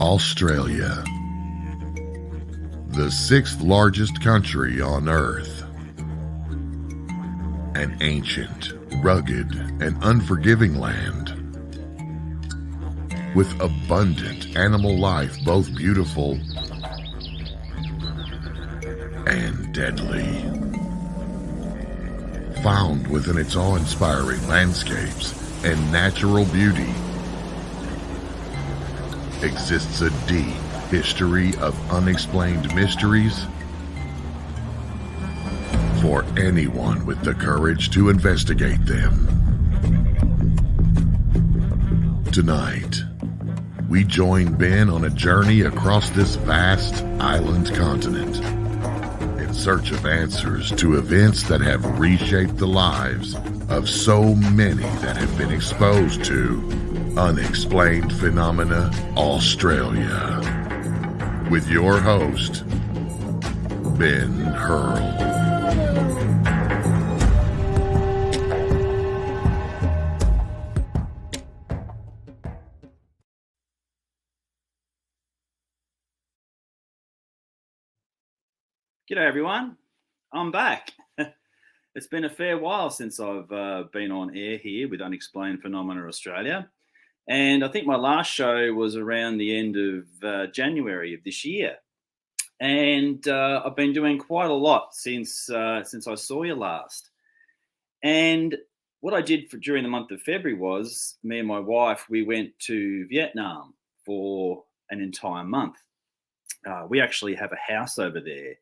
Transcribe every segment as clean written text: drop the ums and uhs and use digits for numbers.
Australia, the sixth largest country on Earth. An ancient, rugged, and unforgiving land with abundant animal life, both beautiful and deadly. Found within its awe-inspiring landscapes and natural beauty exists a deep history of unexplained mysteries for anyone with the courage to investigate them. Tonight, we join Ben on a journey across this vast island continent in search of answers to events that have reshaped the lives of so many that have been exposed to Unexplained Phenomena Australia, with your host, Ben Hurl. G'day everyone, I'm back. It's been a fair while since I've been on air here with Unexplained Phenomena Australia. And I think my last show was around the end of January of this year. And I've been doing quite a lot since I saw you last. And what I did during the month of February was, me and my wife, we went to Vietnam for an entire month. We actually have a house over there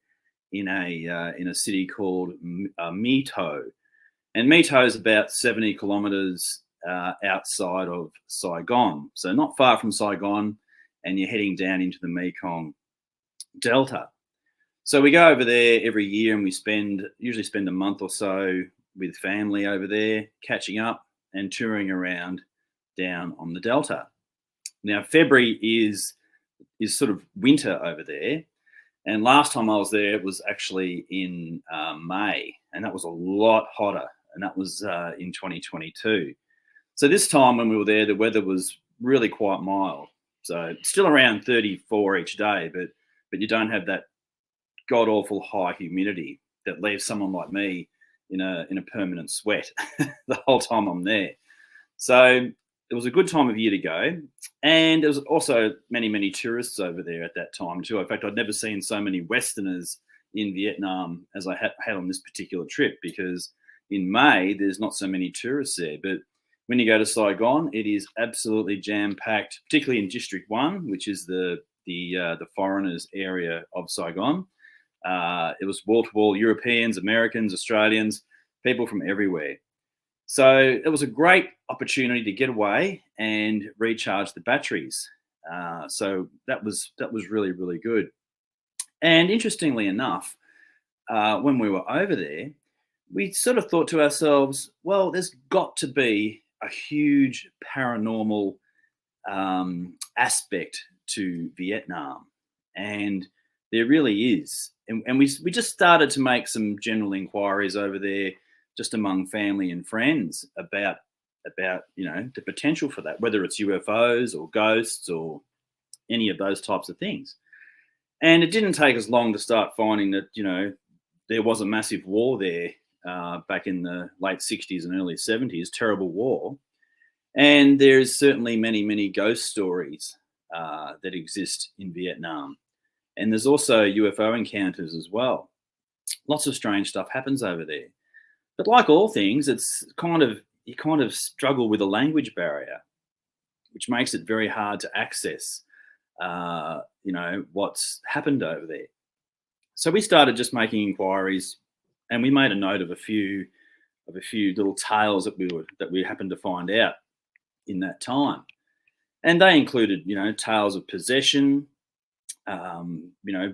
in a city called My Tho. And My Tho is about 70 kilometres outside of Saigon. So not far from Saigon, and you're heading down into the Mekong Delta. So we go over there every year, and we usually spend a month or so with family over there, catching up and touring around down on the Delta. Now, February is sort of winter over there. And last time I was there, it was actually in May, and that was a lot hotter, and that was in 2022. So this time when we were there, the weather was really quite mild. So still around 34 each day, but you don't have that god-awful high humidity that leaves someone like me in a permanent sweat the whole time I'm there. So it was a good time of year to go. And there was also many, many tourists over there at that time too. In fact, I'd never seen so many Westerners in Vietnam as I had on this particular trip, because in May, there's not so many tourists there. But when you go to Saigon, it is absolutely jam-packed, particularly in District 1, which is the foreigners area of Saigon. It was wall-to-wall Europeans, Americans, Australians, people from everywhere. So it was a great opportunity to get away and recharge the batteries. So that was really, really good. And interestingly enough, when we were over there, we sort of thought to ourselves, well, there's got to be a huge paranormal aspect to Vietnam. And there really is. And we just started to make some general inquiries over there, just among family and friends about the potential for that, whether it's UFOs or ghosts or any of those types of things. And it didn't take us long to start finding that there was a massive war there back in the late 60s and early 70s, terrible war. And there's certainly many, many ghost stories that exist in Vietnam. And there's also UFO encounters as well. Lots of strange stuff happens over there. But like all things, it's you kind of struggle with a language barrier, which makes it very hard to access, what's happened over there. So we started just making inquiries, and we made a note of a few little tales that we happened to find out in that time, and they included, tales of possession,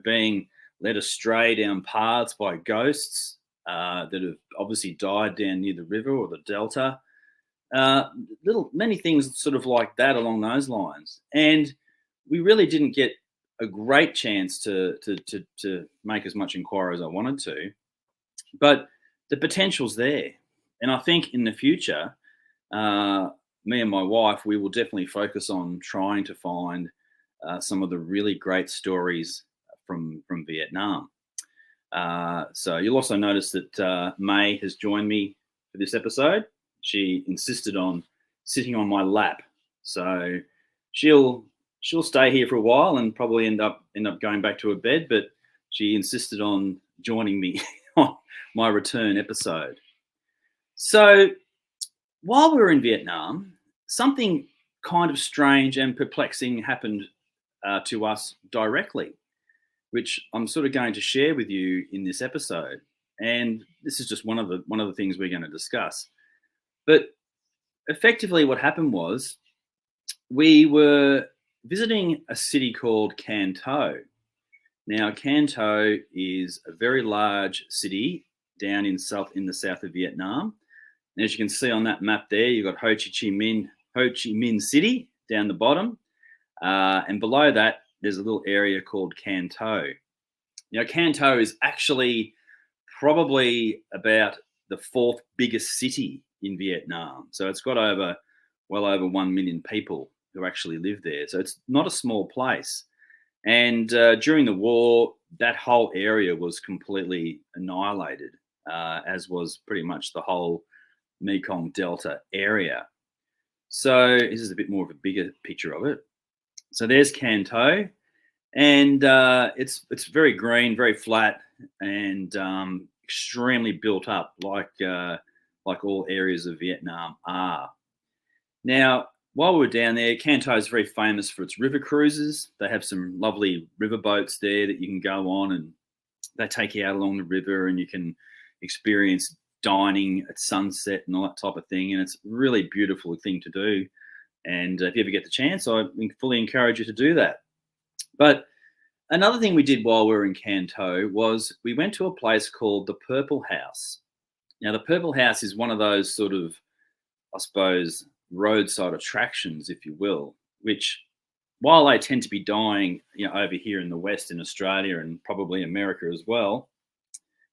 being led astray down paths by ghosts that have obviously died down near the river or the delta. Many things sort of like that along those lines. And we really didn't get a great chance to make as much inquiry as I wanted to, but the potential's there. And I think in the future, me and my wife, we will definitely focus on trying to find some of the really great stories from Vietnam. So you'll also notice that May has joined me for this episode. She insisted on sitting on my lap, so she'll stay here for a while and probably end up going back to her bed. But she insisted on joining me on my return episode. So while we were in Vietnam, something kind of strange and perplexing happened to us directly, which I'm sort of going to share with you in this episode. And this is just one of the things we're going to discuss. But effectively, what happened was we were visiting a city called Can Tho. Now, Can Tho is a very large city down in the south of Vietnam. And as you can see on that map there, you've got Ho Chi Minh City down the bottom. And below that, there's a little area called Can Tho. Now, Can Tho is actually probably about the fourth biggest city in Vietnam. So it's got well over 1 million people who actually live there. So it's not a small place. And during the war, that whole area was completely annihilated, as was pretty much the whole Mekong Delta area. So this is a bit more of a bigger picture of it. So there's Can Tho, and it's very green, very flat, and extremely built up, like all areas of Vietnam are. Now, while we were down there, Can Tho is very famous for its river cruises. They have some lovely river boats there that you can go on, and they take you out along the river, and you can experience dining at sunset and all that type of thing. And it's a really beautiful thing to do. And if you ever get the chance, I fully encourage you to do that. But another thing we did while we were in Can Tho was we went to a place called the Purple House. Now, the Purple House is one of those sort of, I suppose, roadside attractions, if you will, which, while they tend to be dying, over here in the West in Australia and probably America as well,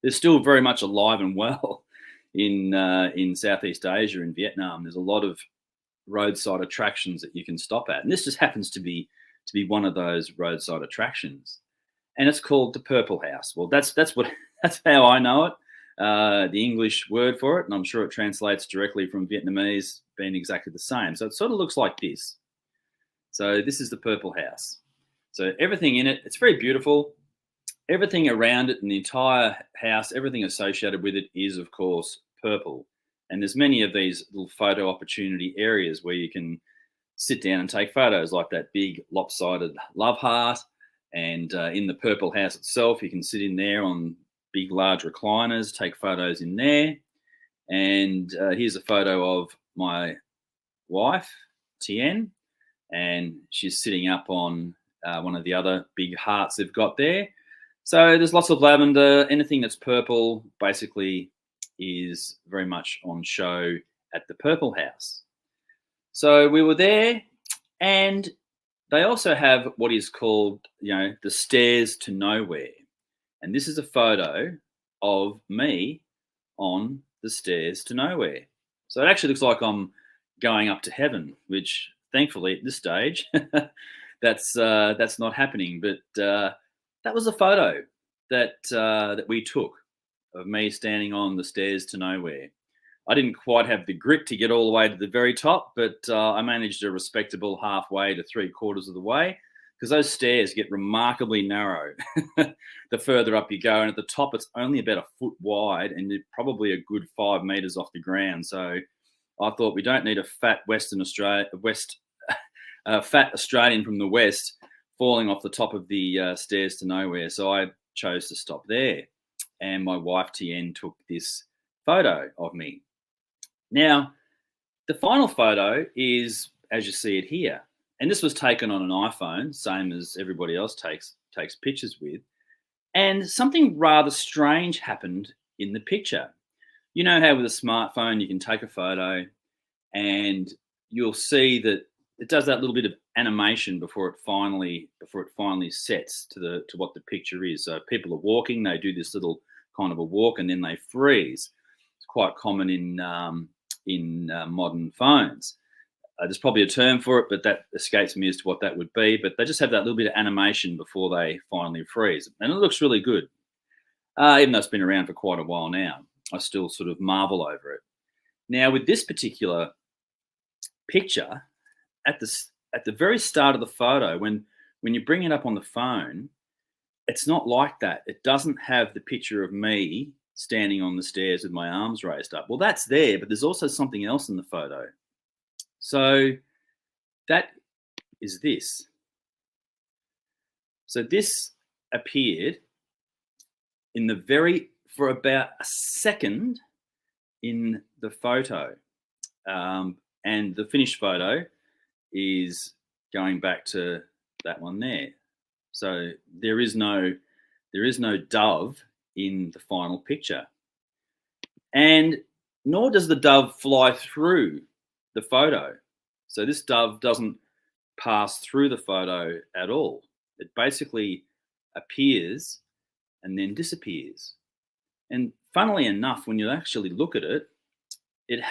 they're still very much alive and well in Southeast Asia, in Vietnam. There's a lot of roadside attractions that you can stop at, and this just happens to be one of those roadside attractions, and it's called the Purple House. Well, that's how I know it. The English word for it, and I'm sure it translates directly from Vietnamese, being exactly the same. So it sort of looks like this. So this is the Purple House. So everything in it, it's very beautiful. Everything around it and the entire house, everything associated with it is, of course, purple. And there's many of these little photo opportunity areas where you can sit down and take photos, like that big lopsided love heart. And in the Purple House itself, you can sit in there on big, large recliners, take photos in there. And here's a photo of my wife, Tien, and she's sitting up on one of the other big hearts they've got there. So there's lots of lavender. Anything that's purple basically is very much on show at the Purple House. So we were there, and they also have what is called, the stairs to nowhere. And this is a photo of me on the stairs to nowhere. So it actually looks like I'm going up to heaven, which thankfully at this stage, that's not happening. But that was a photo that we took of me standing on the stairs to nowhere. I didn't quite have the grit to get all the way to the very top, but I managed a respectable halfway to 3/4 of the way, because those stairs get remarkably narrow the further up you go. And at the top, it's only about a foot wide and probably a good 5 meters off the ground. So I thought, we don't need a fat fat Australian from the West falling off the top of the stairs to nowhere. So I chose to stop there. And my wife, Tien, took this photo of me. Now, the final photo is, as you see it here. And this was taken on an iPhone, same as everybody else takes pictures with. And something rather strange happened in the picture. You know how with a smartphone you can take a photo and you'll see that it does that little bit of animation before it finally sets to what the picture is. So people are walking, they do this little kind of a walk, and then they freeze. It's quite common in modern phones. There's probably a term for it, but that escapes me as to what that would be. But they just have that little bit of animation before they finally freeze. And it looks really good. Even though it's been around for quite a while now, I still sort of marvel over it. Now, with this particular picture, at the very start of the photo, when you bring it up on the phone, it's not like that. It doesn't have the picture of me standing on the stairs with my arms raised up. Well, that's there, but there's also something else in the photo. So that is this. So this appeared for about a second in the photo. And the finished photo is going back to that one there. So there is no dove in the final picture. And nor does the dove fly through the photo. So this dove doesn't pass through the photo at all. It basically appears and then disappears. And funnily enough, when you actually look at it, it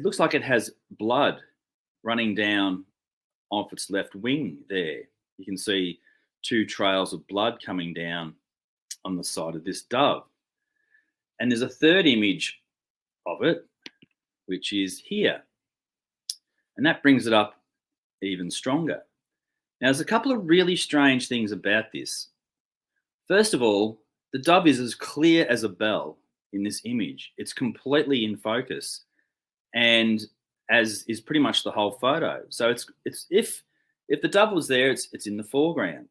looks like it has blood running down off its left wing there. You can see 2 trails of blood coming down on the side of this dove. And there's a third image of it, which is here. And that brings it up even stronger. Now, there's a couple of really strange things about this. First of all, the dove is as clear as a bell in this image. It's completely in focus, and as is pretty much the whole photo. So it's if the dove was there, it's in the foreground.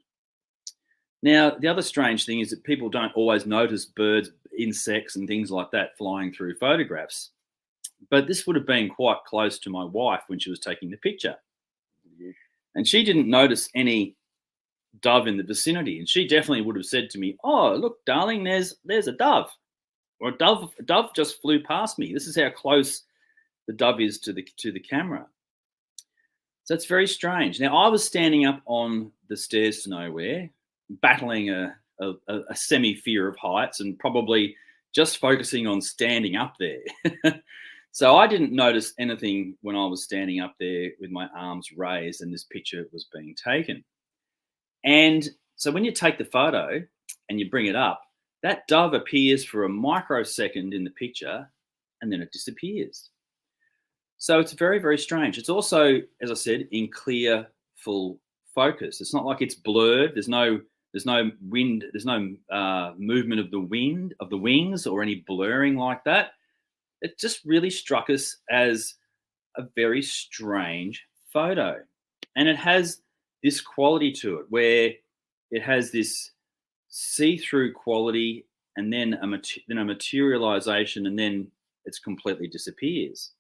Now, the other strange thing is that people don't always notice birds, insects, and things like that flying through photographs. But this would have been quite close to my wife when she was taking the picture. And she didn't notice any dove in the vicinity. And she definitely would have said to me, "Oh, look, darling, there's a dove." Or a dove just flew past me. This is how close the dove is to the camera. So it's very strange. Now, I was standing up on the stairs to nowhere, battling a semi-fear of heights and probably just focusing on standing up there. So I didn't notice anything when I was standing up there with my arms raised and this picture was being taken. And so when you take the photo and you bring it up, that dove appears for a microsecond in the picture and then it disappears. So it's very, very strange. It's also, as I said, in clear, full focus. It's not like it's blurred. There's no wind. There's no movement of the wings or any blurring like that. It just really struck us as a very strange photo, and it has this quality to it where it has this see-through quality, and then a materialization, and then it's completely disappears.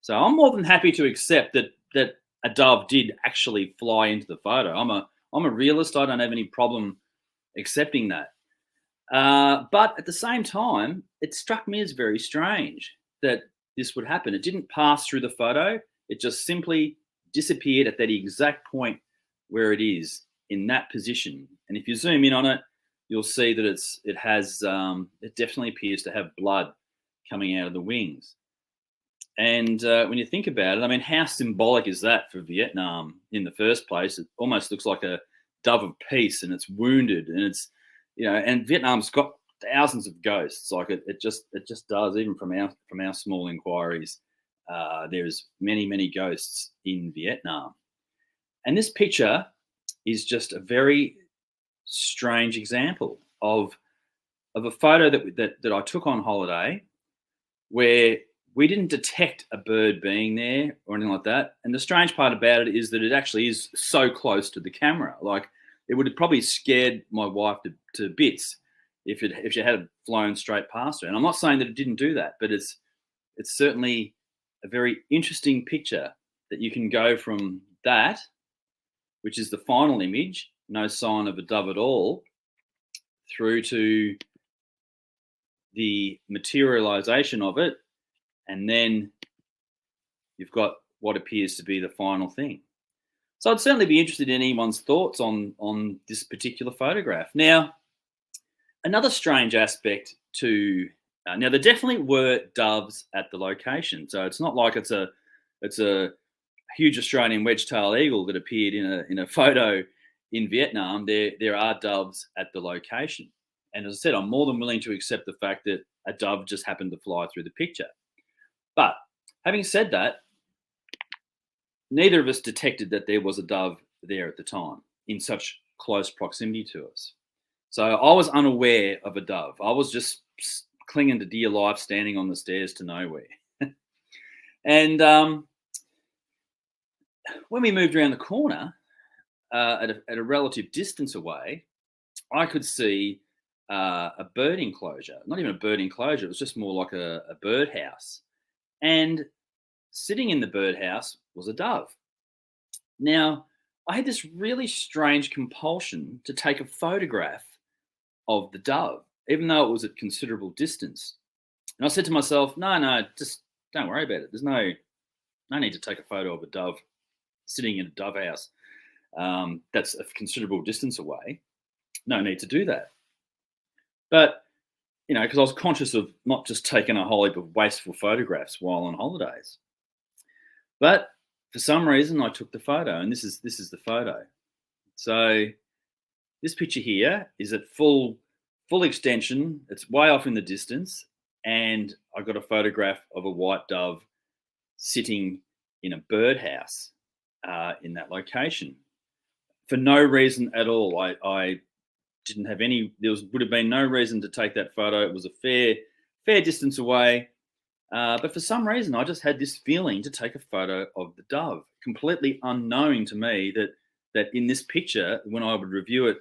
So I'm more than happy to accept that a dove did actually fly into the photo. I'm a realist. I don't have any problem accepting that. But at the same time, it struck me as very strange that this would happen. It didn't pass through the photo. It just simply disappeared at that exact point where it is in that position. And if you zoom in on it, you'll see that it definitely appears to have blood coming out of the wings. And when you think about it, I mean, how symbolic is that for Vietnam in the first place? It almost looks like a dove of peace, and it's wounded, and it's, and Vietnam's got thousands of ghosts. Like it just does. Even from our small inquiries, there's many ghosts in Vietnam, and this picture is just a very strange example of a photo that I took on holiday, where we didn't detect a bird being there or anything like that. And the strange part about it is that it actually is so close to the camera. Like, it would have probably scared my wife to bits if she had flown straight past her. And I'm not saying that it didn't do that, but it's certainly a very interesting picture that you can go from that, which is the final image, no sign of a dove at all, through to the materialization of it, and then you've got what appears to be the final thing. So I'd certainly be interested in anyone's thoughts on this particular photograph. Now, another strange aspect to now there definitely were doves at the location, so it's not like it's a It's a huge Australian wedge-tailed eagle that appeared in a photo in Vietnam. There are doves at the location, and as I said, I'm more than willing to accept the fact that a dove just happened to fly through the picture. But having said that, neither of us detected that there was a dove there at the time in such close proximity to us. So I was unaware of a dove. I was just clinging to dear life, standing on the stairs to nowhere. And when we moved around the corner at a relative distance away, I could see a bird enclosure. Not even a bird enclosure, it was just more like a birdhouse. And sitting in the birdhouse was a dove. Now, I had this really strange compulsion to take a photograph of the dove, even though it was at considerable distance. And I said to myself, no, just don't worry about it. There's no need to take a photo of a dove sitting in a dove house that's a considerable distance away. No need to do that. But, because I was conscious of not just taking a whole heap of wasteful photographs while on holidays. But for some reason, I took the photo, and this is the photo. So this picture here is at full extension. It's way off in the distance, and I got a photograph of a white dove sitting in a birdhouse in that location for no reason at all. I didn't have any. Would have been no reason to take that photo. It was a fair distance away. But for some reason, I just had this feeling to take a photo of the dove, completely unknowing to me that in this picture, when I would review it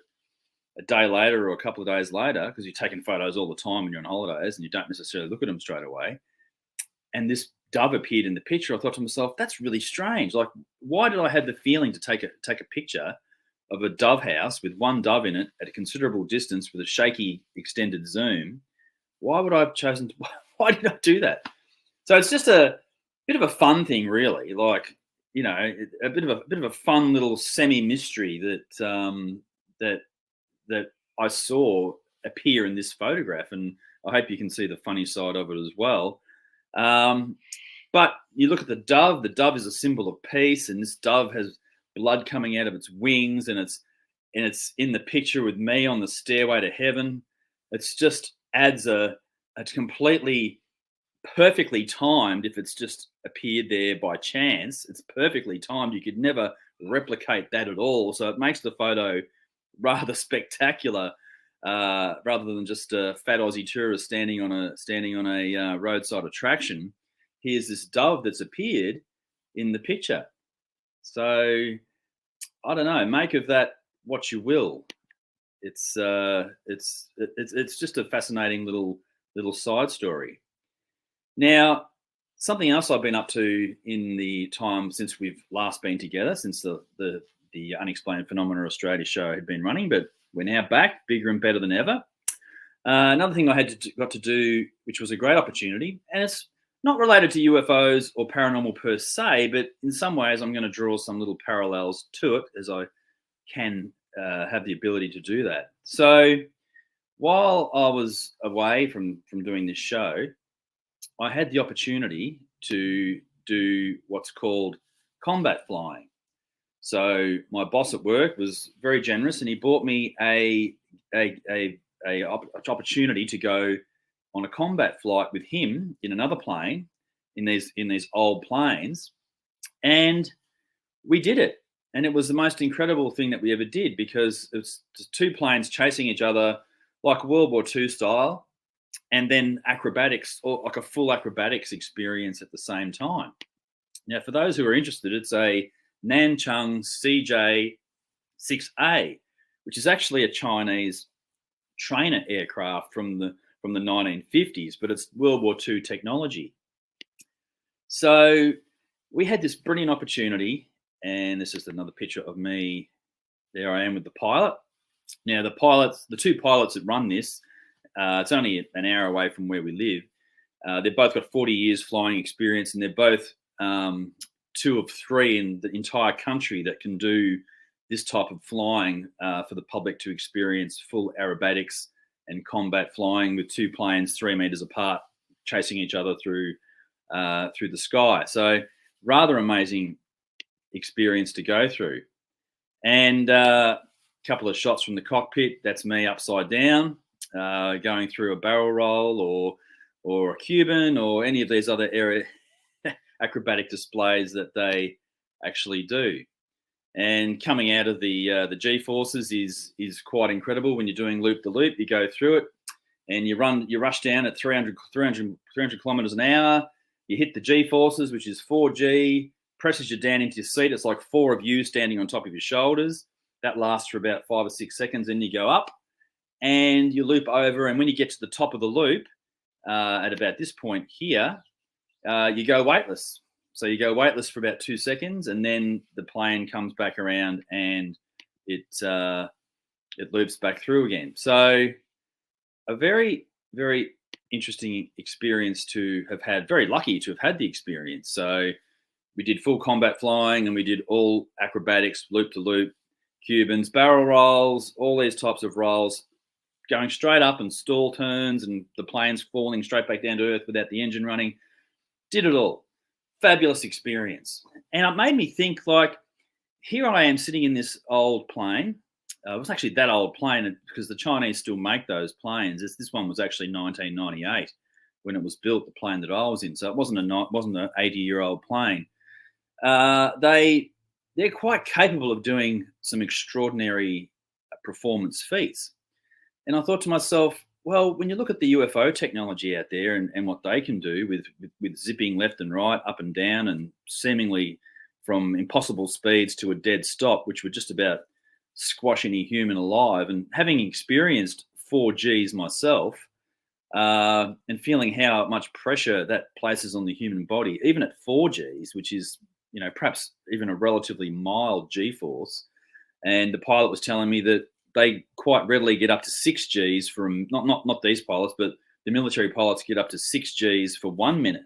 a day later or a couple of days later, because you're taking photos all the time when you're on holidays and you don't necessarily look at them straight away, and this dove appeared in the picture, I thought to myself, that's really strange. Like, why did I have the feeling to take a picture of a dove house with one dove in it at a considerable distance with a shaky extended zoom? Why would I have chosen to, why did I do that? So it's just a bit of a fun thing, really. Like, a bit of a fun little semi-mystery that I saw appear in this photograph, and I hope you can see the funny side of it as well. But you look at the dove is a symbol of peace, and this dove has blood coming out of its wings, and it's in the picture with me on the stairway to heaven. It's just adds it's completely perfectly timed. If it's just appeared there by chance, it's perfectly timed. You could never replicate that at all. So it makes the photo rather spectacular, rather than just a fat Aussie tourist standing on a roadside attraction. Here's this dove that's appeared in the picture. So I don't know. Make of that what you will. It's just a fascinating little side story. Now, something else I've been up to in the time since we've last been together, since the Unexplained Phenomena Australia show had been running, but we're now back, bigger and better than ever. Another thing I got to do, which was a great opportunity, and it's not related to UFOs or paranormal per se, but in some ways I'm going to draw some little parallels to it, as I can have the ability to do that. So while I was away from doing this show, I had the opportunity to do what's called combat flying. So my boss at work was very generous, and he bought me a opportunity to go on a combat flight with him in another plane, in these old planes, and we did it. And it was the most incredible thing that we ever did, because it was just two planes chasing each other like World War II style, and then acrobatics, or like a full acrobatics experience at the same time. Now, for those who are interested, it's a Nanchang CJ-6A, which is actually a Chinese trainer aircraft from the 1950s, but it's World War II technology. So we had this brilliant opportunity, and this is another picture of me. There I am with the pilot. Now, the two pilots that run this, it's only an hour away from where we live. They've both got 40 years flying experience, and they're both two of three in the entire country that can do this type of flying for the public to experience full aerobatics and combat flying with two planes 3 meters apart, chasing each other through the sky. So rather amazing experience to go through. And a couple of shots from the cockpit. That's me upside down, going through a barrel roll or a Cuban or any of these other acrobatic displays that they actually do. And coming out of the G forces is quite incredible. When you're doing loop to loop, you go through it and you rush down at 300 kilometers an hour. You hit the G forces, which is 4G, presses you down into your seat. It's like four of you standing on top of your shoulders. That lasts for about 5 or 6 seconds. Then you go up and you loop over. And when you get to the top of the loop, at about this point here, you go weightless. So you go weightless for about 2 seconds, and then the plane comes back around and it loops back through again. So a very, very interesting experience to have had. Very lucky to have had the experience. So we did full combat flying, and we did all acrobatics, loop to loop, Cubans, barrel rolls, all these types of rolls, going straight up and stall turns, and the plane's falling straight back down to earth without the engine running. Did it all. Fabulous experience. And it made me think, like, here I am sitting in this old plane. It was actually that old plane because the Chinese still make those planes. This one was actually 1998 when it was built, the plane that I was in. So it wasn't an 80-year-old plane. They're quite capable of doing some extraordinary performance feats. And I thought to myself, well, when you look at the UFO technology out there and what they can do with zipping left and right, up and down, and seemingly from impossible speeds to a dead stop, which would just about squash any human alive, and having experienced 4Gs myself, and feeling how much pressure that places on the human body, even at 4Gs, which is, perhaps even a relatively mild G-force. And the pilot was telling me that they quite readily get up to 6Gs from not these pilots, but the military pilots get up to 6Gs for 1 minute.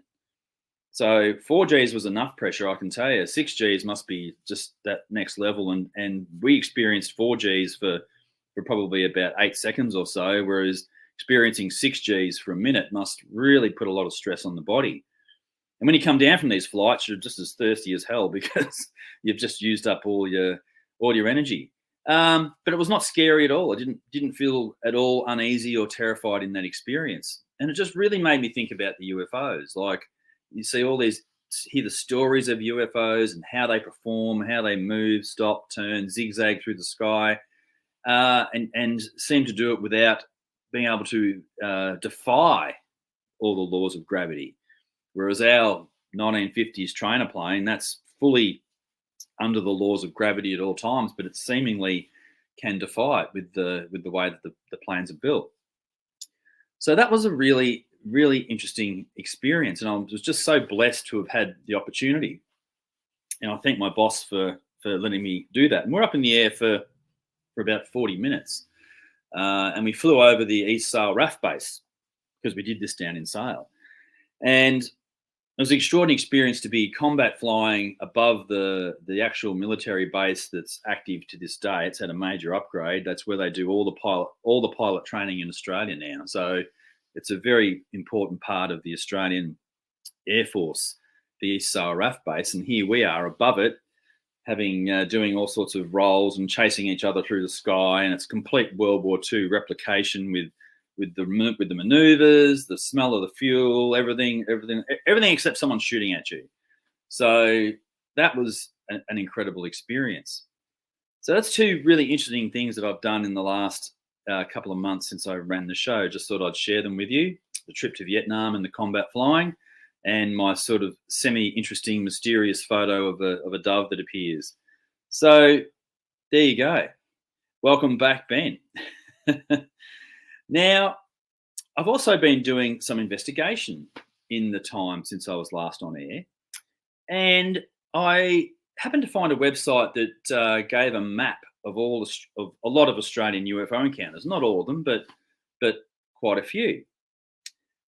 So 4Gs was enough pressure, I can tell you. 6Gs must be just that next level. And we experienced 4Gs for probably about 8 seconds or so, whereas experiencing 6Gs for a minute must really put a lot of stress on the body. And when you come down from these flights, you're just as thirsty as hell because you've just used up all your energy. But it was not scary at all. I didn't feel at all uneasy or terrified in that experience. And it just really made me think about the UFOs. Like, you see hear the stories of UFOs and how they perform, how they move, stop, turn, zigzag through the sky, and seem to do it without being able to defy all the laws of gravity. Whereas our 1950s trainer plane, that's fully under the laws of gravity at all times, but it seemingly can defy it with the way that the planes are built. So that was a really, really interesting experience, and I was just so blessed to have had the opportunity. And I thank my boss for letting me do that. And we're up in the air for about 40 minutes, and we flew over the East Sale RAF base because we did this down in Sale, and it was an extraordinary experience to be combat flying above the actual military base that's active to this day. It's had a major upgrade. That's where they do all the pilot training in Australia now. So it's a very important part of the Australian Air Force, the East Sale RAF base. And here we are above it, having doing all sorts of rolls and chasing each other through the sky. And it's complete World War II replication with the maneuvers, the smell of the fuel, everything except someone shooting at you. So that was an incredible experience. So that's two really interesting things that I've done in the last couple of months since I ran the show. Just thought I'd share them with you: the trip to Vietnam and the combat flying, and my sort of semi-interesting, mysterious photo of a dove that appears. So there you go. Welcome back, Ben. Now, I've also been doing some investigation in the time since I was last on air, and I happened to find a website that gave a map of a lot of Australian UFO encounters. Not all of them, but quite a few.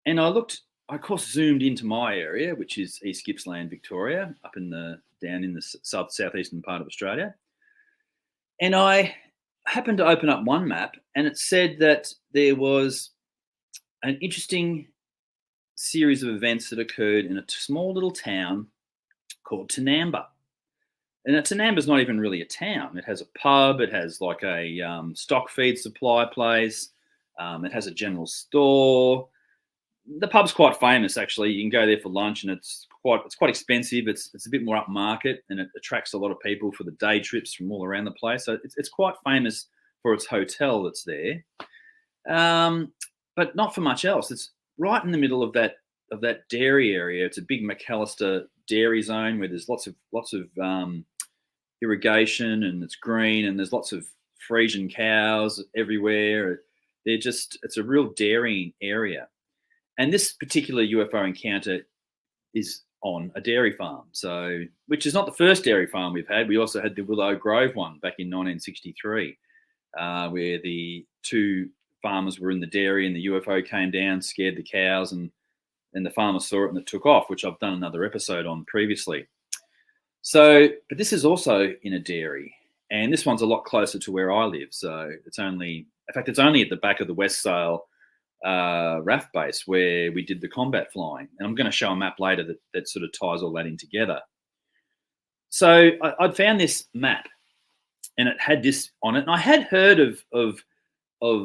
And I, of course, zoomed into my area, which is East Gippsland, Victoria, up down in the southeastern part of Australia, and I happened to open up one map, and it said that there was an interesting series of events that occurred in a small little town called Tinamba. And Tinamba's not even really a town. It has a pub. It has like a stock feed supply place. It has a general store. The pub's quite famous, actually. You can go there for lunch, and it's quite expensive. It's a bit more upmarket, and it attracts a lot of people for the day trips from all around the place. So it's quite famous for its hotel that's there, but not for much else. It's right in the middle of that dairy area. It's a big McAllister dairy zone where there's lots of irrigation, and it's green, and there's lots of Frisian cows everywhere. It's a real dairying area. And this particular UFO encounter is on a dairy farm, which is not the first dairy farm we've had. We also had the Willow Grove one back in 1963, where the two farmers were in the dairy, and the UFO came down, scared the cows, and the farmer saw it and it took off, which I've done another episode on previously. But this is also in a dairy, and this one's a lot closer to where I live. So it's only at the back of the West Sale RAF base where we did the combat flying, and I'm going to show a map later that sort of ties all that in together. So I'd found this map, and it had this on it, and I had heard of a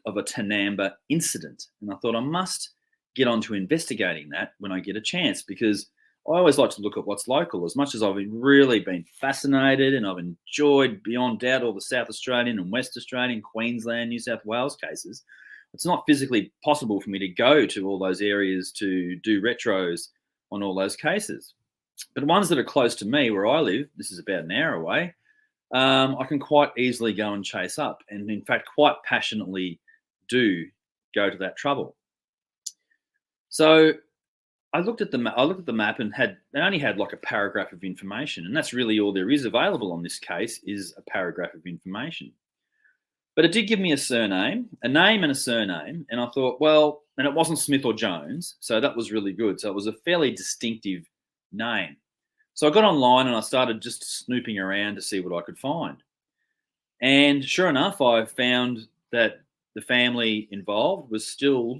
Tinamba incident, and I thought I must get on to investigating that when I get a chance, because I always like to look at what's local. As much as I've really been fascinated, and I've enjoyed beyond doubt all the South Australian and West Australian, Queensland, New South Wales cases, it's not physically possible for me to go to all those areas to do retros on all those cases. But ones that are close to me where I live, this is about an hour away, I can quite easily go and chase up, and in fact quite passionately do go to that trouble. So I looked at the map and they only had like a paragraph of information, and that's really all there is available on this case, is a paragraph of information. But it did give me a name and a surname, and I thought, well, and it wasn't Smith or Jones, so that was really good. So it was a fairly distinctive name. So I got online and I started just snooping around to see what I could find. And sure enough, I found that the family involved was still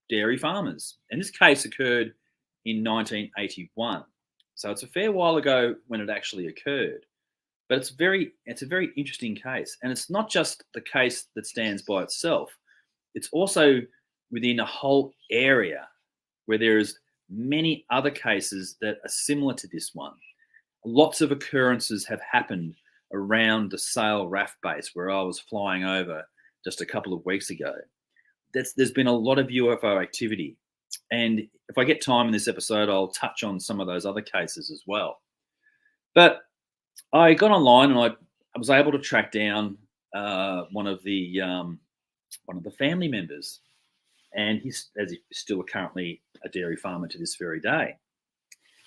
dairy farmers. And this case occurred in 1981. So it's a fair while ago when it actually occurred. But it's a very interesting case. And it's not just the case that stands by itself. It's also within a whole area where there's many other cases that are similar to this one. Lots of occurrences have happened around the Sale RAF base where I was flying over just a couple of weeks ago. There's been a lot of UFO activity. And if I get time in this episode, I'll touch on some of those other cases as well. But I got online and I was able to track down one of the family members, and he's still currently a dairy farmer to this very day.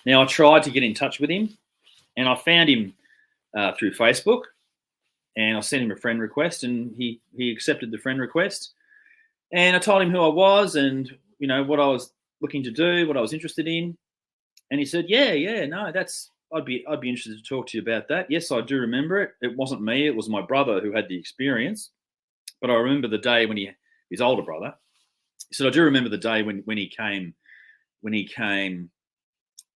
Now, I tried to get in touch with him, and I found him through Facebook, and I sent him a friend request, and he accepted the friend request. And I told him who I was, and what I was looking to do, what I was interested in, and he said, "Yeah, no, I'd be interested to talk to you about that. Yes, I do remember it. It wasn't me; it was my brother who had the experience. But I remember the day when his older brother. He said, I do remember the day when he came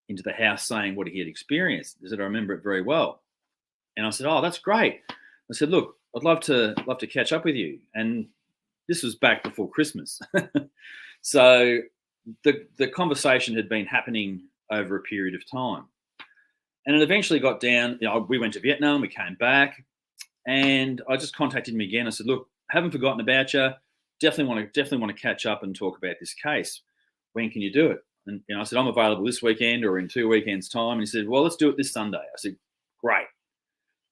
into the house saying what he had experienced. He said, I remember it very well. And I said, oh, that's great. I said, look, I'd love to catch up with you. And this was back before Christmas. So the conversation had been happening over a period of time. And it eventually got down, we went to Vietnam, we came back, and I just contacted him again. I said, look, haven't forgotten about you. Definitely want to catch up and talk about this case. When can you do it? And I said, I'm available this weekend or in 2 weekends' time. And he said, well, let's do it this Sunday. I said, great.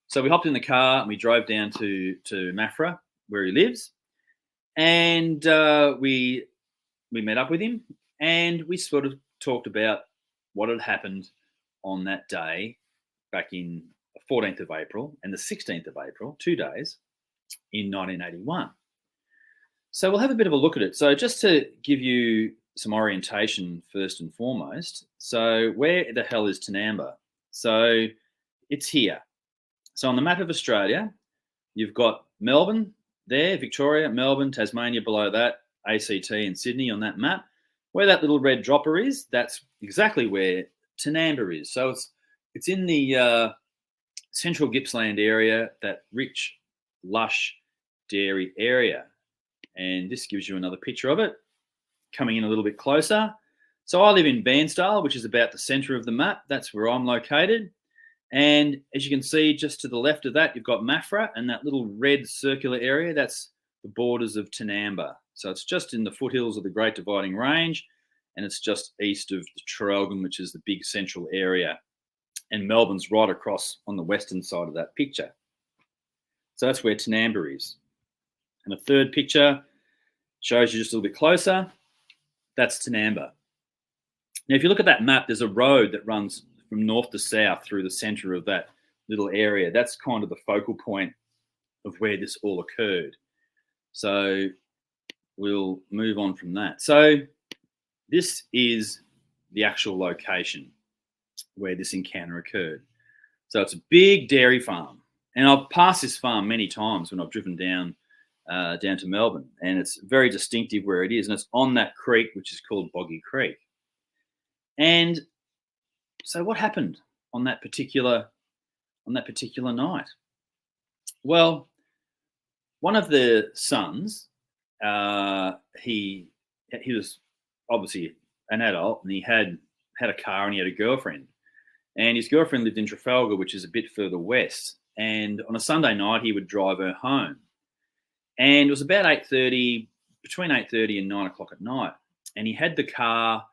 So we hopped in the car and we drove down to Mafra, where he lives. And we met up with him, and we sort of talked about what had happened on that day back in the 14th of April and the 16th of April, 2 days in 1981. So we'll have a bit of a look at it. So just to give you some orientation first and foremost. So where the hell is Tinamba? So it's here. So on the map of Australia, you've got Melbourne there, Victoria, Melbourne, Tasmania below that, ACT and Sydney on that map. Where that little red dropper is, that's exactly where Tinamba is. So it's It's in the central Gippsland area, that rich, lush dairy area. And this gives you another picture of it, coming in a little bit closer. So I live in Bairnsdale, which is about the centre of the map. That's where I'm located. And as you can see, just to the left of that, you've got Maffra, and that little red circular area, that's the borders of Tinamba. So it's just in the foothills of the Great Dividing Range, and it's just east of the Traralgon, which is the big central area. And Melbourne's right across on the western side of that picture. So that's where Tinamba is. And the third picture shows you just a little bit closer. That's Tinamba. Now, if you look at that map, there's a road that runs from north to south through the centre of that little area. That's kind of the focal point of where this all occurred. So we'll move on from that. So this is the actual location where this encounter occurred. So it's a big dairy farm. And I've passed this farm many times when I've driven down to Melbourne, and it's very distinctive where it is, and it's on that creek which is called Boggy Creek. And so what happened on that particular night? Well, one of the sons, he was obviously an adult, and he had a car, and he had a girlfriend, and his girlfriend lived in Trafalgar, which is a bit further west. And on a Sunday night, he would drive her home. And it was about 8:30, between 8:30 and 9 o'clock at night. And he had the car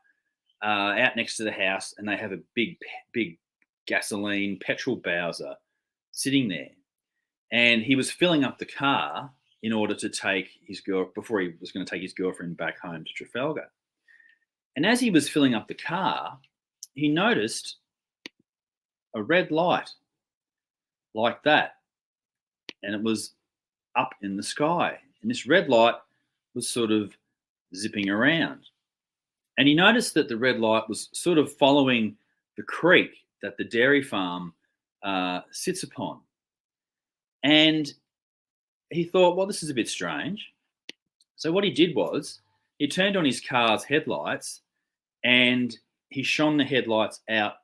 out next to the house, and they have a big gasoline petrol Bowser sitting there. And he was filling up the car in order to take his before he was going to take his girlfriend back home to Trafalgar. And as he was filling up the car, he noticed a red light like that. And it was up in the sky. And this red light was sort of zipping around. And he noticed that the red light was sort of following the creek that the dairy farm sits upon. And he thought, well, this is a bit strange. So what he did was he turned on his car's headlights, and he shone the headlights out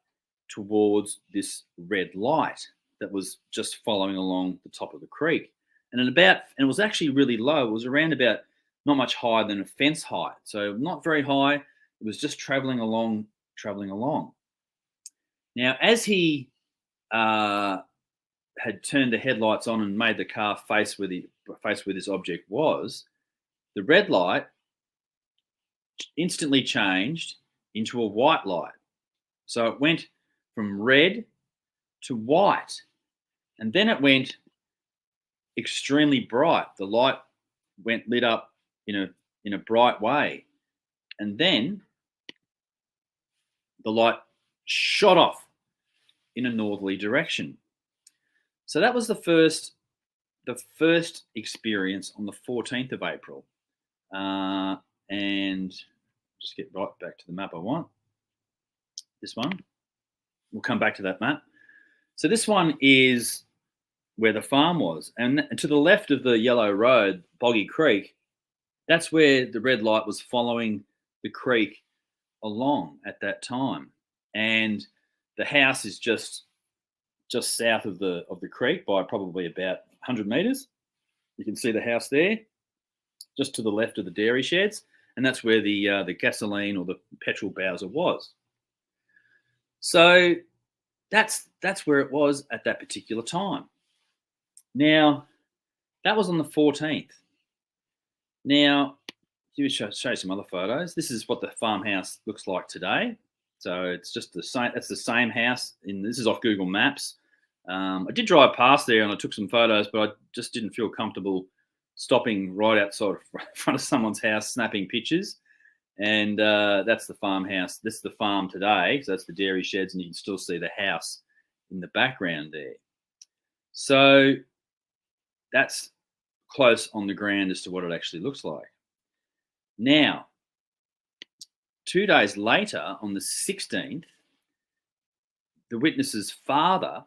towards this red light that was just following along the top of the creek. And it was actually really low. It was around about not much higher than a fence height. So not very high. It was just traveling along. Now, as he had turned the headlights on and made the car face where this object was, the red light instantly changed into a white light. So it went from red to white, and then it went extremely bright. The light lit up in a bright way, and then the light shot off in a northerly direction. So that was the first experience on the 14th of April. And just get right back to the map I want. This one. We'll come back to that map. So this one is where the farm was. And to the left of the yellow road, Boggy Creek, that's where the red light was following the creek along at that time. And the house is just south of the creek by probably about 100 metres. You can see the house there, just to the left of the dairy sheds, and that's where the gasoline or the petrol Bowser was. So that's where it was at that particular time. Now, that was on the 14th. Now, let me show you some other photos. This is what the farmhouse looks like today. So it's just the same. That's the same house. This is off Google Maps. I did drive past there and I took some photos, but I just didn't feel comfortable stopping right outside in front of someone's house, snapping pictures. And that's the farmhouse. This is the farm today. So that's the dairy sheds, and you can still see the house in the background there. So that's close on the ground as to what it actually looks like. Now, 2 days later, on the 16th, the witness's father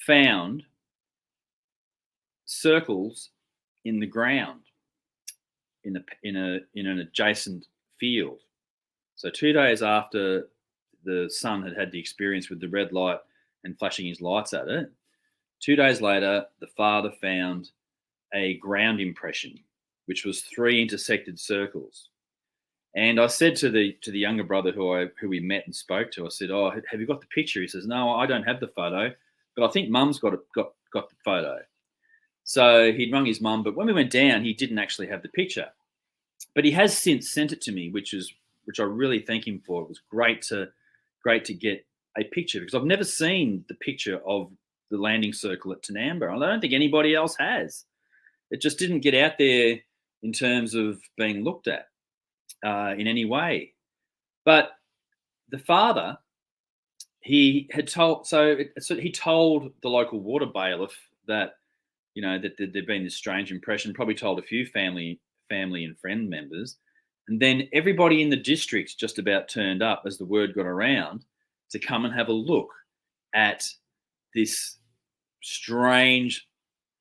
found circles in the ground in an adjacent field. So 2 days after the son had had the experience with the red light and flashing his lights at it. 2 days later, the father found a ground impression, which was 3 intersected circles. And I said to the younger brother who we met and spoke to, I said, "Oh, have you got the picture?" He says, "No, I don't have the photo, but I think Mum's got the photo." So he'd rung his mum, but when we went down, he didn't actually have the picture. But he has since sent it to me, which I really thank him for. It was great to get a picture, because I've never seen the picture of the landing circle at Tanamba. I don't think anybody else has. It just didn't get out there in terms of being looked at in any way. But the father, he told the local water bailiff that, that there'd been this strange impression, probably told a few family and friend members. And then everybody in the district just about turned up as the word got around to come and have a look at this strange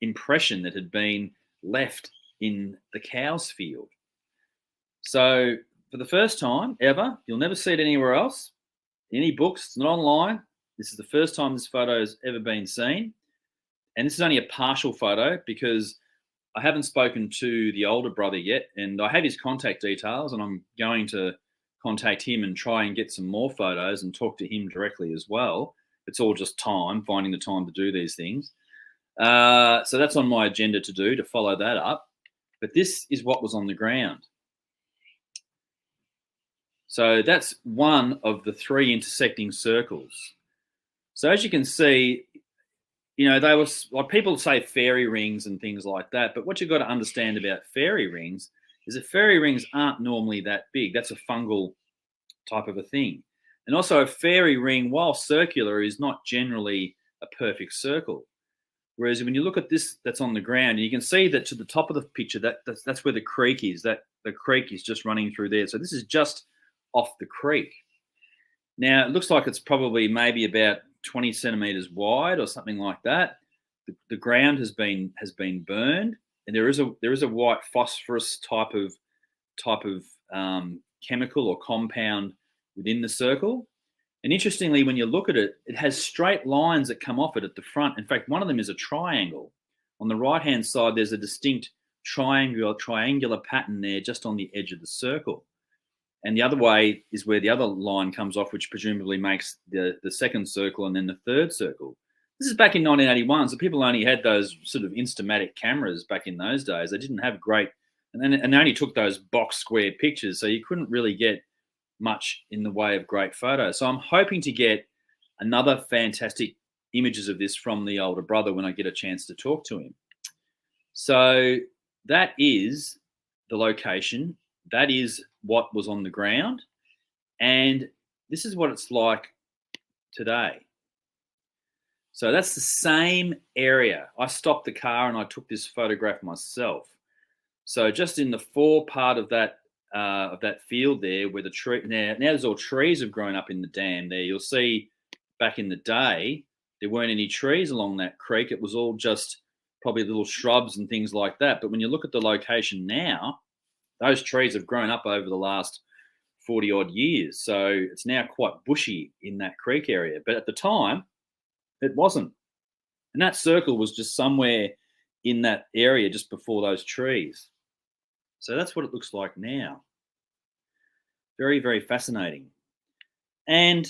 impression that had been left in the cow's field. So for the first time ever, you'll never see it anywhere else, in any books, it's not online. This is the first time this photo has ever been seen. And this is only a partial photo, because I haven't spoken to the older brother yet, and I have his contact details, and I'm going to contact him and try and get some more photos and talk to him directly as well. It's all just finding the time to do these things. So that's on my agenda to follow that up. But this is what was on the ground. So that's one of the 3 intersecting circles. So as you can see, they were, like, people say fairy rings and things like that, but what you've got to understand about fairy rings is that fairy rings aren't normally that big. That's a fungal type of a thing. And also, a fairy ring, while circular, is not generally a perfect circle. Whereas when you look at this that's on the ground, you can see that to the top of the picture, that's where the creek is. That the creek is just running through there. So this is just off the creek. Now, it looks like it's probably maybe about 20 centimeters wide or something like that. The ground has been burned, and there is a white phosphorus type of chemical or compound within the circle. And interestingly, when you look at it, it has straight lines that come off it at the front. In fact, one of them is a triangle. On the right-hand side, there's a distinct triangular pattern there just on the edge of the circle. And the other way is where the other line comes off, which presumably makes the second circle and then the third circle. This is back in 1981, so people only had those sort of Instamatic cameras back in those days. They didn't have great, and they only took those box square pictures, so you couldn't really get much in the way of great photos. So I'm hoping to get another fantastic images of this from the older brother when I get a chance to talk to him. So that is the location. That is what was on the ground. And this is what it's like today. So that's the same area. I stopped the car and I took this photograph myself. So just in the fore part of that field there, where the tree now there's all trees have grown up in the dam there. You'll see back in the day there weren't any trees along that creek. It was all just probably little shrubs and things like that. But when you look at the location now, those trees have grown up over the last 40 odd years. So it's now quite bushy in that creek area. But at the time, it wasn't. And that circle was just somewhere in that area just before those trees. So that's what it looks like now. Very, very fascinating. And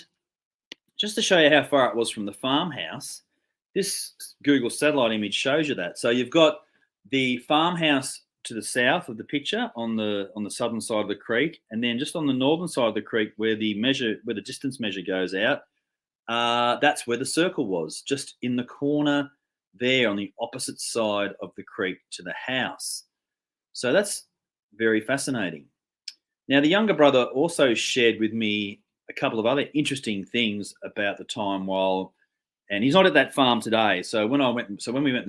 just to show you how far it was from the farmhouse, this Google satellite image shows you that. So you've got the farmhouse to the south of the picture on the southern side of the creek, and then just on the northern side of the creek where the distance measure goes out, that's where the circle was, just in the corner there on the opposite side of the creek to the house. So that's very fascinating. Now, the younger brother also shared with me a couple of other interesting things about the time and he's not at that farm today. So when we went and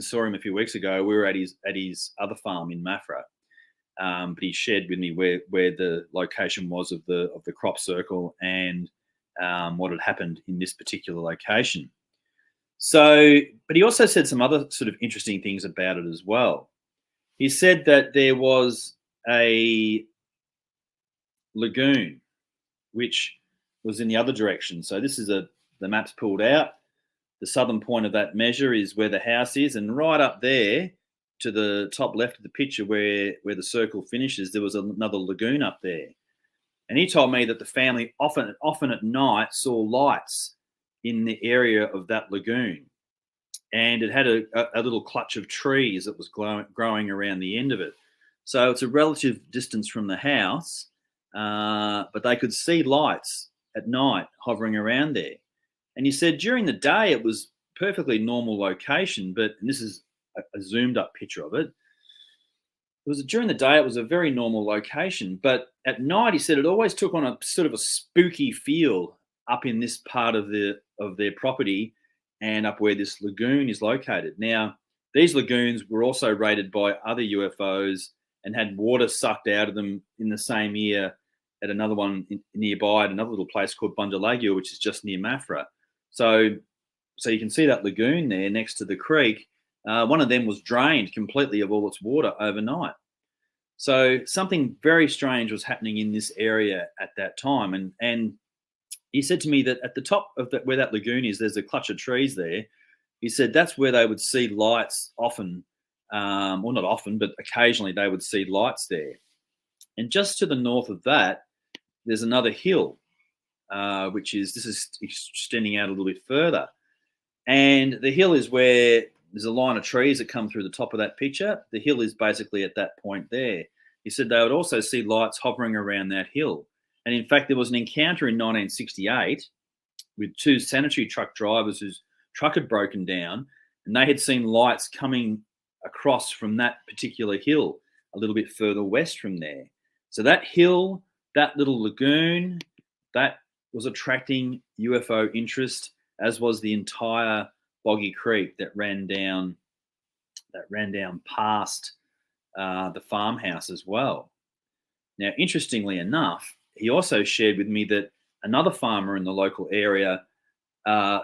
saw him a few weeks ago, we were at his other farm in Maffra. But he shared with me where the location was of the crop circle and what had happened in this particular location. So, but he also said some other sort of interesting things about it as well. He said that there was a lagoon which was in the other direction. So this is the map's pulled out. The southern point of that measure is where the house is, and right up there to the top left of the picture where the circle finishes, there was another lagoon up there. And he told me that the family often at night saw lights in the area of that lagoon. And it had a little clutch of trees that was growing around the end of it. So it's a relative distance from the house, but they could see lights at night hovering around there. And he said during the day it was perfectly normal location, but and this is a zoomed up picture of it. During the day it was a very normal location, but at night he said it always took on a sort of a spooky feel up in this part of their property and up where this lagoon is located. Now, these lagoons were also rated by other UFOs and had water sucked out of them in the same year at another one nearby at another little place called Bundalagua, which is just near Mafra. So you can see that lagoon there next to the creek. One of them was drained completely of all its water overnight. So something very strange was happening in this area at that time. And he said to me that at the top of where that lagoon is, there's a clutch of trees there. He said that's where they would see lights often, well, not often, but occasionally they would see lights there. And just to the north of that, there's another hill, this is extending out a little bit further. And the hill is where there's a line of trees that come through the top of that picture. The hill is basically at that point there. He said they would also see lights hovering around that hill. And in fact, there was an encounter in 1968 with two sanitary truck drivers whose truck had broken down, and they had seen lights coming across from that particular hill a little bit further west from there. So that hill, that little lagoon, that was attracting UFO interest, as was the entire Boggy Creek that ran down past the farmhouse as well. Now, interestingly enough, he also shared with me that another farmer in the local area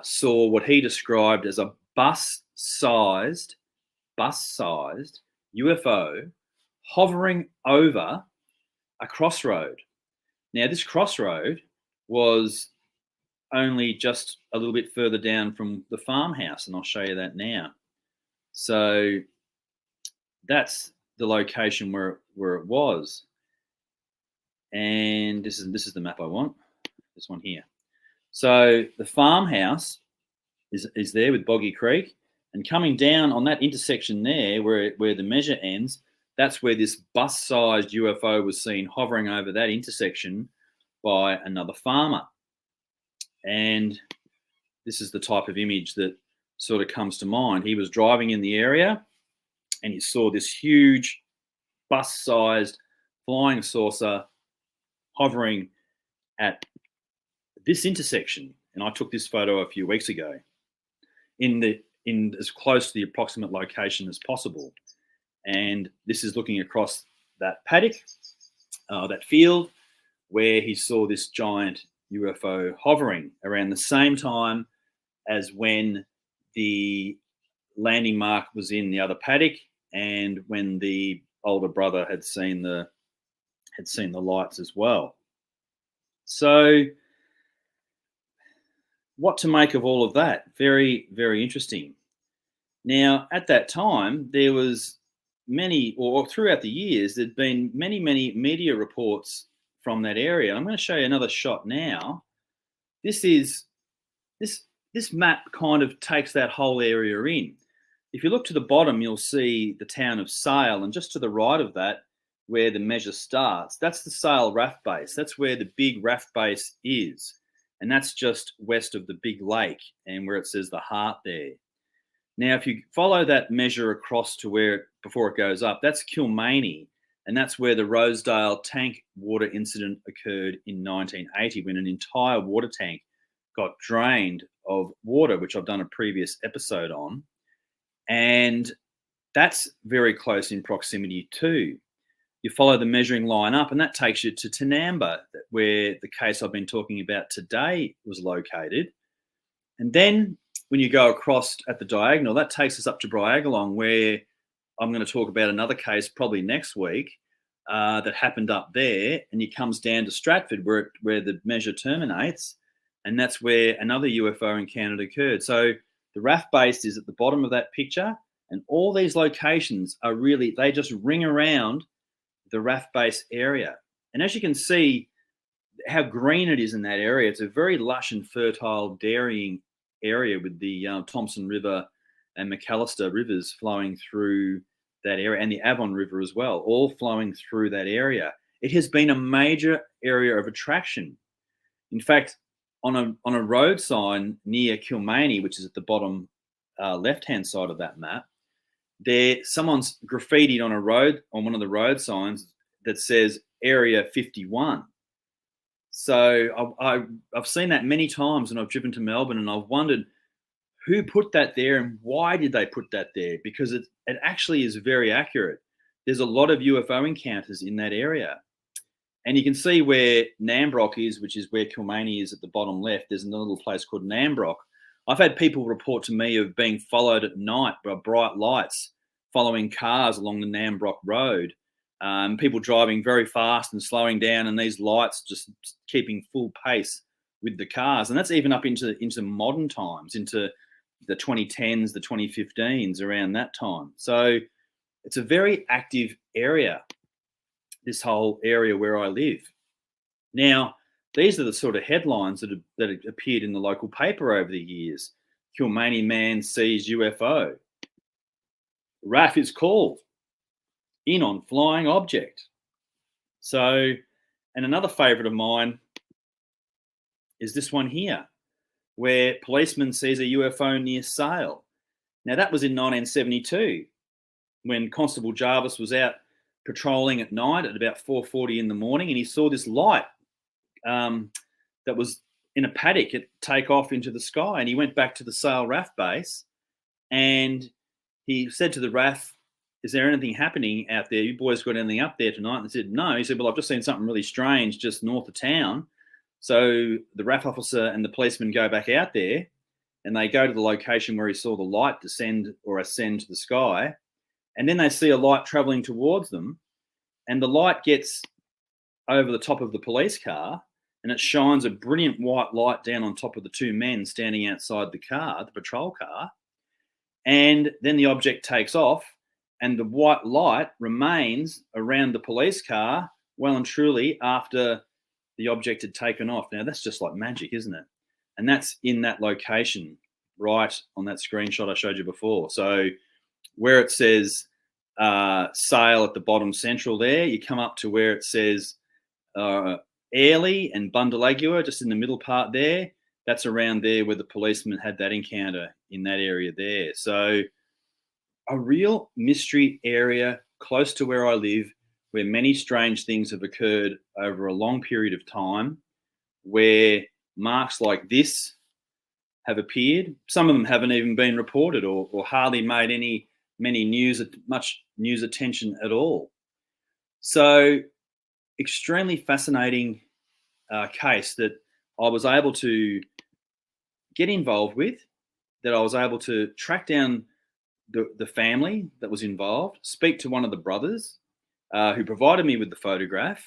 saw what he described as a bus-sized UFO hovering over a crossroad. Now, this crossroad was only just a little bit further down from the farmhouse, and I'll show you that now. So that's the location where it was. And this is the map I want, this one here. So the farmhouse is there with Boggy Creek, and coming down on that intersection there where the measure ends, that's where this bus-sized UFO was seen hovering over that intersection by another farmer. And this is the type of image that sort of comes to mind. He was driving in the area and he saw this huge bus-sized flying saucer hovering at this intersection. And I took this photo a few weeks ago in as close to the approximate location as possible. And this is looking across that paddock, that field, where he saw this giant UFO hovering around the same time as when the landing mark was in the other paddock and when the older brother had seen the lights as well. So what to make of all of that? Very, very interesting. Now, at that time, there was throughout the years, there'd been many media reports from that area. I'm going to show you another shot now. This map kind of takes that whole area in. If you look to the bottom, you'll see the town of Sale, and just to the right of that, where the measure starts, that's the Sale RAF base. That's where the big RAF base is. And that's just west of the big lake and where it says the heart there. Now, if you follow that measure across to before it goes up, that's Kilmany, and that's where the Rosedale tank water incident occurred in 1980, when an entire water tank got drained of water, which I've done a previous episode on. And that's very close in proximity too. You follow the measuring line up, and that takes you to Tinamba, where the case I've been talking about today was located. And then when you go across at the diagonal, that takes us up to Bryagalong, where I'm going to talk about another case probably next week, that happened up there, and it comes down to Stratford where the measure terminates, and that's where another UFO encounter occurred. So the RAF base is at the bottom of that picture, and all these locations are really, they just ring around the RAF base area. And as you can see how green it is in that area, it's a very lush and fertile dairying area with the Thompson River and McAllister rivers flowing through that area, and the Avon River as well, all flowing through that area. It has been a major area of attraction. In fact, on a road sign near Kilmany, which is at the bottom left-hand side of that map, someone's graffitied on one of the road signs that says Area 51. So I've seen that many times, and I've driven to Melbourne, and I've wondered who put that there and why did they put that there? Because it actually is very accurate. There's a lot of UFO encounters in that area. And you can see where Nambrock is, which is where Kilmany is at the bottom left. There's another little place called Nambrock. I've had people report to me of being followed at night by bright lights following cars along the Nambrock Road. People driving very fast and slowing down, and these lights just keeping full pace with the cars. And that's even up into modern times, into the 2010s, the 2015s, around that time. So it's a very active area, this whole area where I live. Now, these are the sort of headlines that have appeared in the local paper over the years. Kilmany man sees UFO. RAF is called. In on flying object. So, and another favourite of mine is this one here, where policeman sees a UFO near Sale. Now, that was in 1972 when Constable Jarvis was out patrolling at night at about 4:40 in the morning, and he saw this light that was in a paddock take off into the sky, and he went back to the Sale RAF base, and he said to the RAF, "Is there anything happening out there? You boys got anything up there tonight?" And they said, "No." He said, "Well, I've just seen something really strange just north of town." So the RAF officer and the policeman go back out there, and they go to the location where he saw the light descend or ascend to the sky. And then they see a light traveling towards them, and the light gets over the top of the police car, and it shines a brilliant white light down on top of the two men standing outside the car, the patrol car. And then the object takes off, and the white light remains around the police car well and truly after the object had taken off. Now, that's just like magic, isn't it? And that's in that location, right on that screenshot I showed you before. So where it says Sale at the bottom central there, you come up to where it says Airlie and Bundalagua, just in the middle part there. That's around there where the policeman had that encounter, in that area there. So a real mystery area close to where I live, where many strange things have occurred over a long period of time, where marks like this have appeared. Some of them haven't even been reported or hardly made much news attention at all. So extremely fascinating case that I was able to get involved with, that I was able to track down the family that was involved, speak to one of the brothers who provided me with the photograph,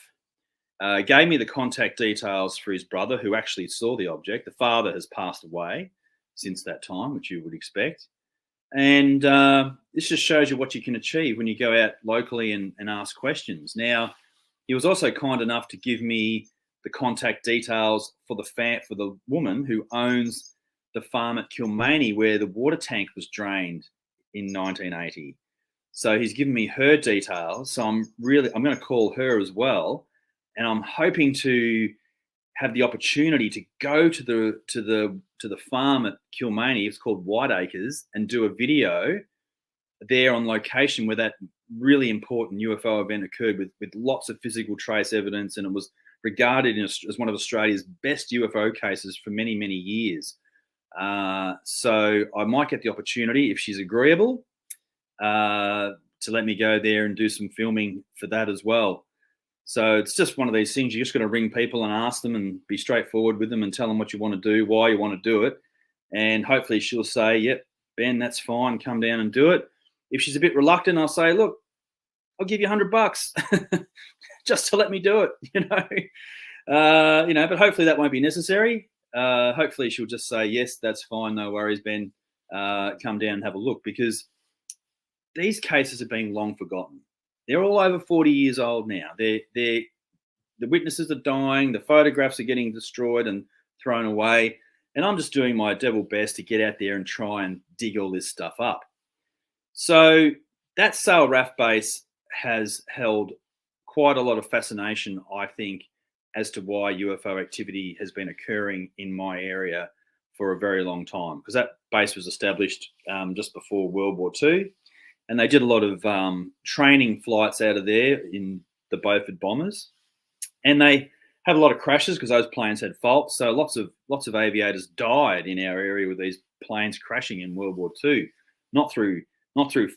gave me the contact details for his brother who actually saw the object. The father has passed away since that time, which you would expect. And this just shows you what you can achieve when you go out locally and ask questions. Now, he was also kind enough to give me the contact details for the woman who owns the farm at Kilmany where the water tank was drained in 1980. So he's given me her details. So I'm going to call her as well, and I'm hoping to have the opportunity to go to the farm at Kilmany. It's called Whiteacres, and do a video there on location where that really important UFO event occurred with lots of physical trace evidence, and it was regarded as one of Australia's best UFO cases for many, many years. So I might get the opportunity, if she's agreeable, to let me go there and do some filming for that as well. So it's just one of these things. You just got to ring people and ask them and be straightforward with them and tell them what you want to do, why you want to do it. And hopefully she'll say, "Yep, Ben, that's fine. Come down and do it." If she's a bit reluctant, I'll say, "Look, I'll give you $100 just to let me do it, but hopefully that won't be necessary. Hopefully she'll just say, yes, that's fine. No worries, Ben. Come down and have a look, because these cases are being long forgotten. They're all over 40 years old now. The witnesses are dying. The photographs are getting destroyed and thrown away. And I'm just doing my devil best to get out there and try and dig all this stuff up. So that Sale RAF base has held quite a lot of fascination, I think, as to why UFO activity has been occurring in my area for a very long time, because that base was established just before World War II, and they did a lot of training flights out of there in the Beaufort bombers, and they had a lot of crashes because those planes had faults. So lots of aviators died in our area with these planes crashing in World War II, not through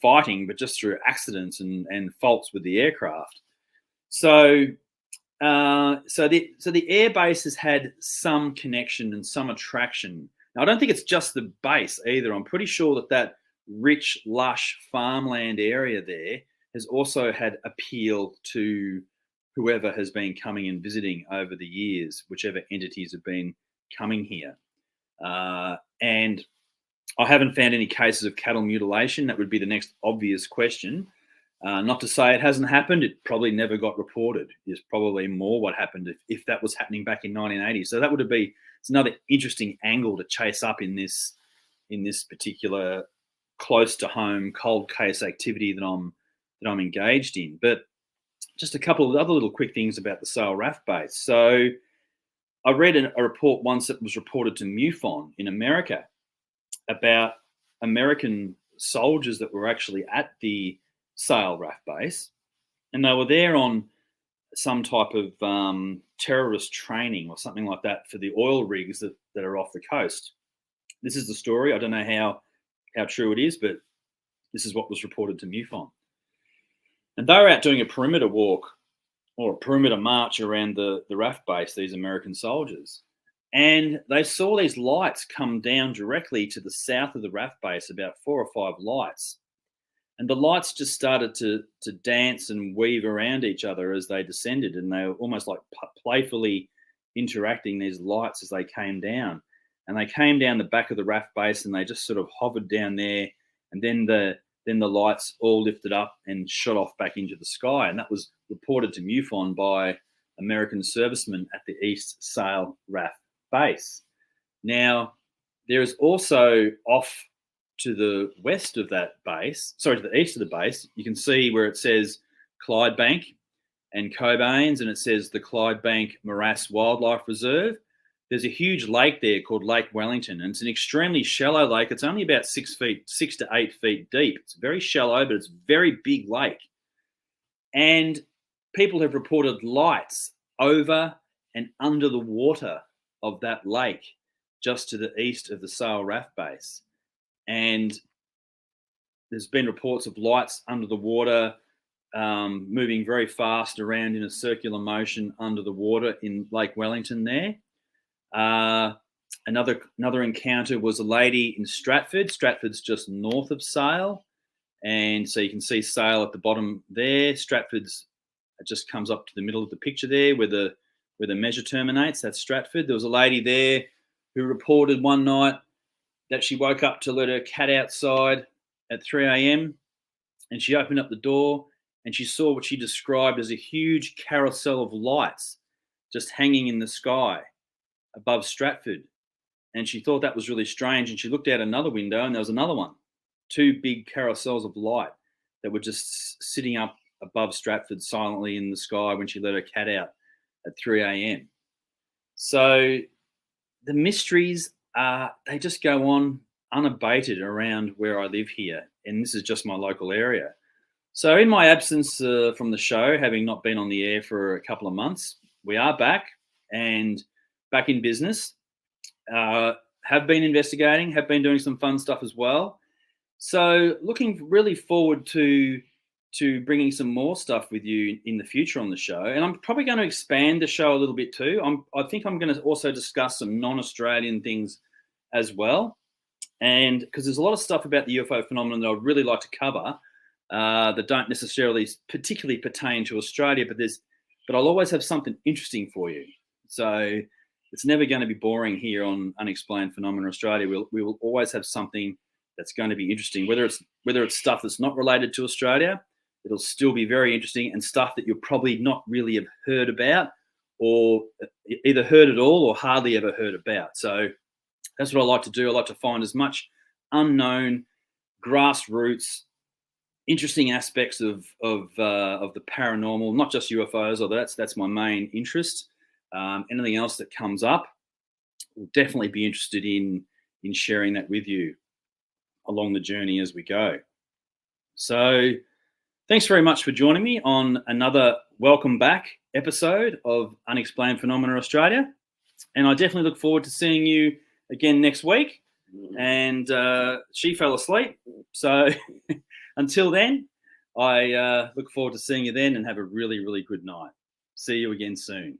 fighting, but just through accidents and faults with the aircraft. So the air base has had some connection and some attraction. Now, I don't think it's just the base either. I'm pretty sure that rich, lush farmland area there has also had appeal to whoever has been coming and visiting over the years, whichever entities have been coming here. And I haven't found any cases of cattle mutilation. That would be the next obvious question. Not to say it hasn't happened. It probably never got reported. There's probably more what happened if that was happening back in 1980. So that would be, it's another interesting angle to chase up in this particular close to home cold case activity that I'm engaged in. But just a couple of other little quick things about the Sale RAF base. So I read a report once that was reported to MUFON in America about American soldiers that were actually at the Sale RAF base, and they were there on some type of terrorist training or something like that for the oil rigs that are off the coast. This is the story. I don't know how true it is, but this is what was reported to MUFON. And they were out doing a perimeter walk or a perimeter march around the RAF base, these American soldiers. And they saw these lights come down directly to the south of the RAF base, about 4 or 5 lights. And the lights just started to dance and weave around each other as they descended. And they were almost like playfully interacting, these lights, as they came down. And they came down the back of the RAF base and they just sort of hovered down there. And then the lights all lifted up and shot off back into the sky. And that was reported to MUFON by American servicemen at the East Sale RAF base. Now, there is also off to the west of that base, to the east of the base, you can see where it says Clydebank and Cobains, and it says the Clydebank Morass Wildlife Reserve. There's a huge lake there called Lake Wellington, and it's an extremely shallow lake. It's only about 6 to 8 feet deep. It's very shallow, but it's a very big lake. And people have reported lights over and under the water of that lake just to the east of the Sale RAF base. And there's been reports of lights under the water moving very fast around in a circular motion under the water in Lake Wellington there. Another encounter was a lady in Stratford. Stratford's just north of Sale. And so you can see Sale at the bottom there. Stratford's, it just comes up to the middle of the picture there where the measure terminates. That's Stratford. There was a lady there who reported one night that she woke up to let her cat outside at 3 a.m. and she opened up the door and she saw what she described as a huge carousel of lights just hanging in the sky above Stratford. And she thought that was really strange. And she looked out another window and there was another one, 2 big carousels of light that were just sitting up above Stratford silently in the sky when she let her cat out at 3 a.m. So the mysteries they just go on unabated around where I live here. And this is just my local area. So in my absence from the show, having not been on the air for a couple of months, we are back and back in business. Have been investigating, have been doing some fun stuff as well. So looking really forward to bringing some more stuff with you in the future on the show. And I'm probably going to expand the show a little bit too. I think I'm going to also discuss some non-Australian things as well. And because there's a lot of stuff about the UFO phenomenon that I'd really like to cover, that don't necessarily particularly pertain to Australia, but I'll always have something interesting for you. So it's never going to be boring here on Unexplained Phenomena Australia. We will always have something that's going to be interesting, whether it's stuff that's not related to Australia. It'll still be very interesting, and stuff that you'll probably not really have heard about, or either heard at all or hardly ever heard about. So that's what I like to do. I like to find as much unknown, grassroots, interesting aspects of the paranormal, not just UFOs, although that's my main interest. Anything else that comes up, we'll definitely be interested in sharing that with you along the journey as we go. So thanks very much for joining me on another welcome back episode of Unexplained Phenomena Australia. And I definitely look forward to seeing you again next week. And she fell asleep. So until then, I look forward to seeing you then, and have a really, really good night. See you again soon.